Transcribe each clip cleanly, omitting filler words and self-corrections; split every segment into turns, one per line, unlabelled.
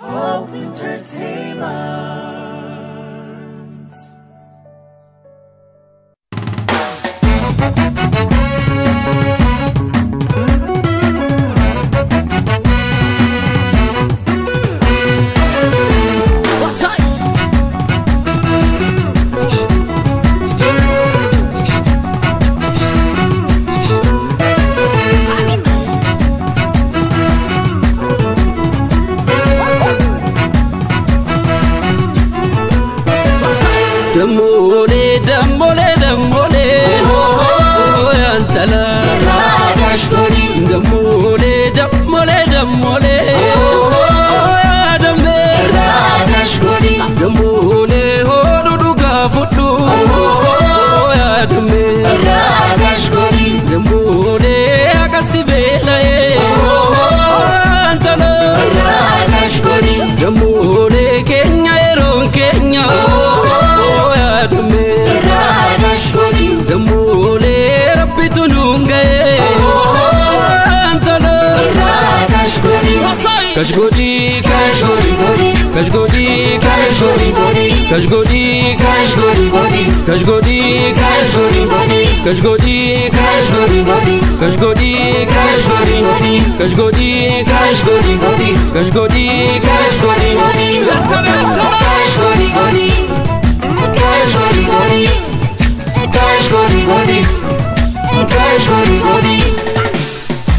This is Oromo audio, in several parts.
Hope Entertainment.
Kashgodi, Kashgodi, Kashgodi, Kashgodi, Kashgodi, Kashgodi, Kashgodi, Kashgodi, Kashgodi, Kashgodi, Kashgodi, Kashgodi, Kashgodi,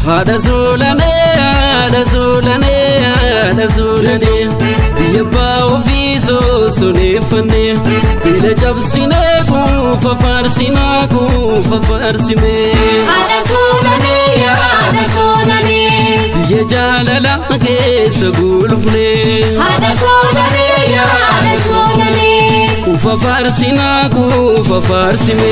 Hada zulane, yabba ofiso sunefane, bila jabsine kufa farsime.
Hada zulane,
ye jalala ke sagulfne.
Hada zulane,
kufa farsime. Kufa farsime.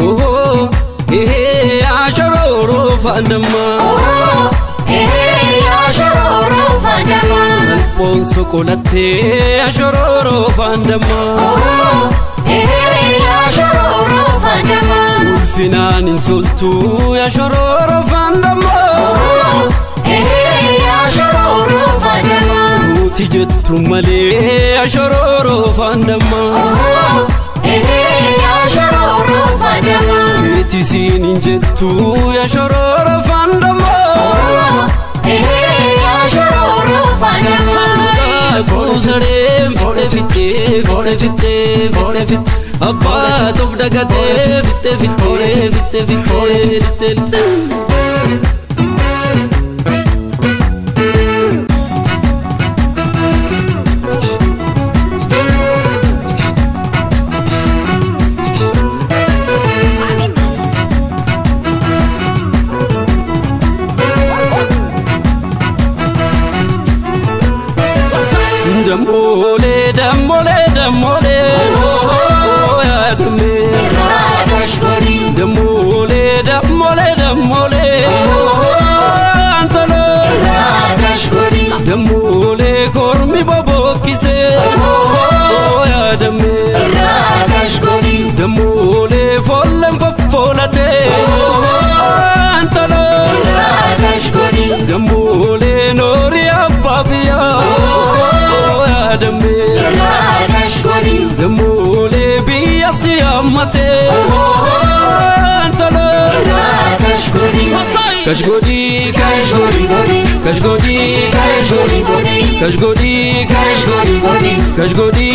Oh, ashororo fandama.
Ashororo fandama.
Salpon sokolate ashororo fandama.
Ashororo fandama.
Ulfinan insultu ashororo fandama.
Ashororo fandama.
Uti jettu male ashororo fandama.
Ashororo fandama.
Eti sinin jettu ashororo fandama.
Ashororo fandama.
Kusare bode fitte abba tof dagate fitte. Damole, oh ya dame. Damole, antalo. Damole kormi babo kise, oh ya dame. Damole follem folate, antalo. Damole nori ababia, oh ya dame. Damole biyasi amate, antalo. Kashgodi, Kashgodi, Kashgodi, Kashgodi, Kashgodi,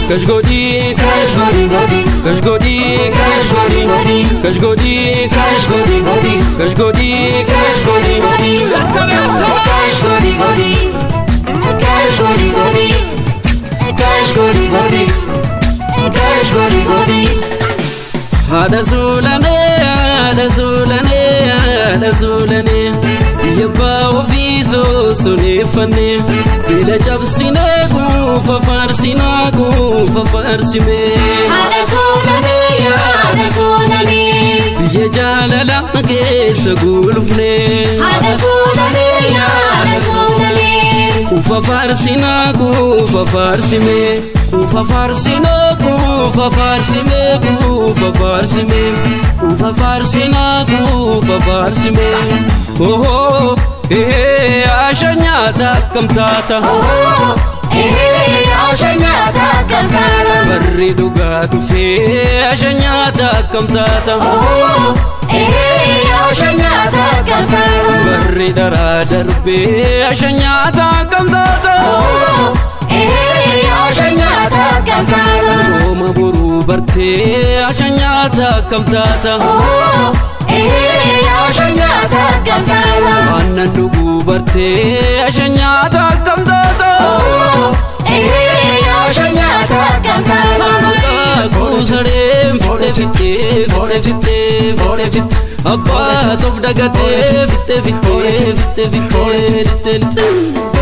Kashgodi, Kashgodi, Kashgodi, Hada zulane, yabba ofiso sunefane, bila jabsine kufa farsime.
Hada zulane,
ye jalala ke sagulfne.
Hada zulane,
kufa farsime. Kufa farsime, kufa farsime, kufa farsina, kufa farsime. Oh, ashanyata kamtata.
Ashanyata kamtata.
Barri duga dufe, ashanyata kamtata.
Ashanyata kamtata.
Barri dara darbe, ashanyata kamtata.
Ashanyata kamtata.
Roma buru barte, ashanyata kamtata.
Ashanyata kamtata.
Annan dugu barte, ashanyata kamtata.
Ashanyata kamtata.
Kusare fode fitte, fode fitte, fode fitte. Abba tof dagate, fitte fitte, fitte fitte, fitte fitte.